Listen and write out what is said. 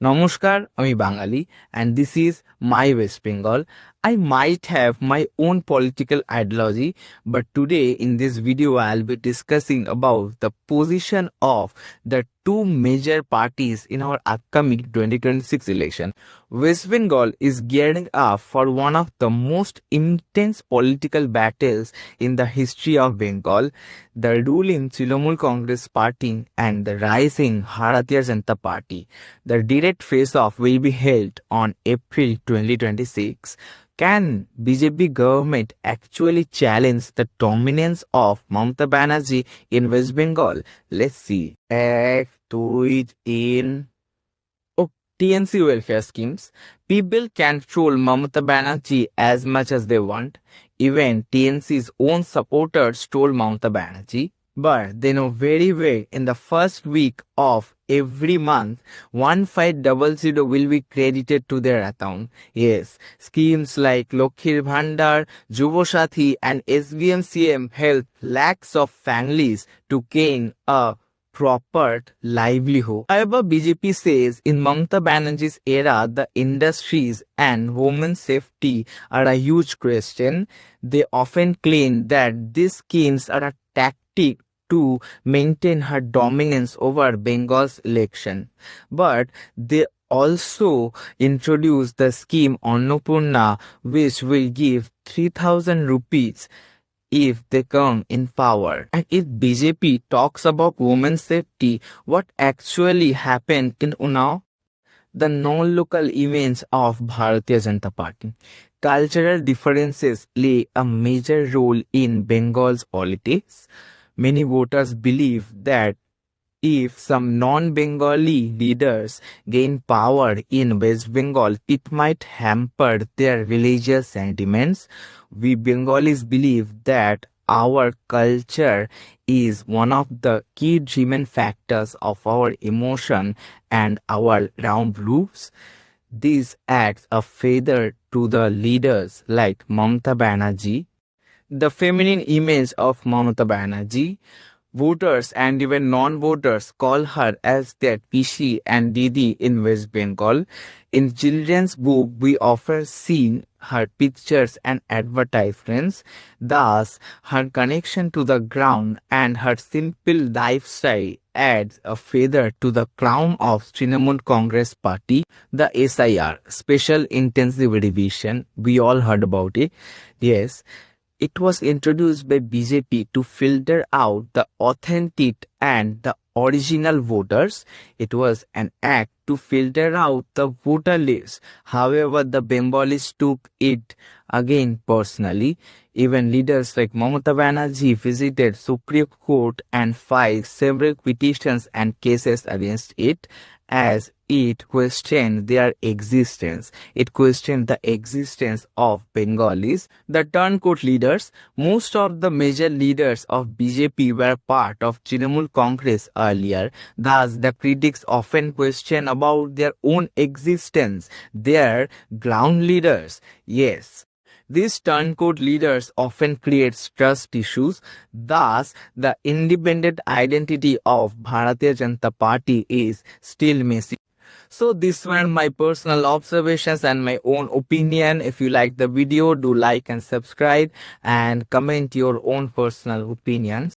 নমস্কার, আমি বাঙালি and this is my West Bengal. I might have my own political ideology, but today in this video I'll be discussing about the position of the two major parties in our upcoming 2026 election. West Bengal is gearing up for one of the most intense political battles in the history of Bengal, the ruling Trinamool Congress party and the rising Bharatiya Janata Party. The direct face-off will be held on April 2026. Can BJP government actually challenge the dominance of Mamata Banerjee in West Bengal? Let's see. Act to it in TNC welfare schemes. People can troll Mamata Banerjee as much as they want. Even TNC's own supporters troll Mamata Banerjee. But they know very well in the first week of every month, 1500 will be credited to their account. Yes, schemes like Lokhir Bhandar, Jubo Sathi and SBMCM help lakhs of families to gain a proper livelihood. However, BJP says in Mamata Banerjee's era, the industries and women's safety are a huge question. They often claim that these schemes are a tactic to maintain her dominance over Bengal's election. But they also introduced the scheme Annapurna, which will give 3,000 rupees if they come in power. And if BJP talks about women's safety, what actually happened in Unnao? The non-local events of Bharatiya Janata Party. Cultural differences play a major role in Bengal's politics. Many voters believe that if some non-Bengali leaders gain power in West Bengal, it might hamper their religious sentiments. We Bengalis believe that our culture is one of the key driven factors of our emotion and our round roofs. This adds a feather to the leaders like Mamata Banerjee. The feminine image of Mamata Banerjee. Voters and even non-voters call her as their Pishi and Didi in West Bengal. In children's book, we often see her pictures and advertisements. Thus, her connection to the ground and her simple lifestyle adds a feather to the crown of Trinamool Congress Party. The SIR, Special Intensive Revision, we all heard about it. Yes. It was introduced by BJP to filter out the authentic and the original voters. It was an act to filter out the voter list. However, the Bengalis took it again personally. Even leaders like Mamata Banerjee visited Supreme Court and filed several petitions and cases against it, as it questioned their existence. It questioned the existence of Bengalis. The turncoat leaders. Most of the major leaders of BJP were part of Trinamool Congress earlier. Thus, the critics often question about their own existence, their ground leaders. Yes. These turncoat leaders often create trust issues. Thus, the independent identity of Bharatiya Janata Party is still missing. So these were my personal observations and my own opinion. If you like the video, do like and subscribe and comment your own personal opinions.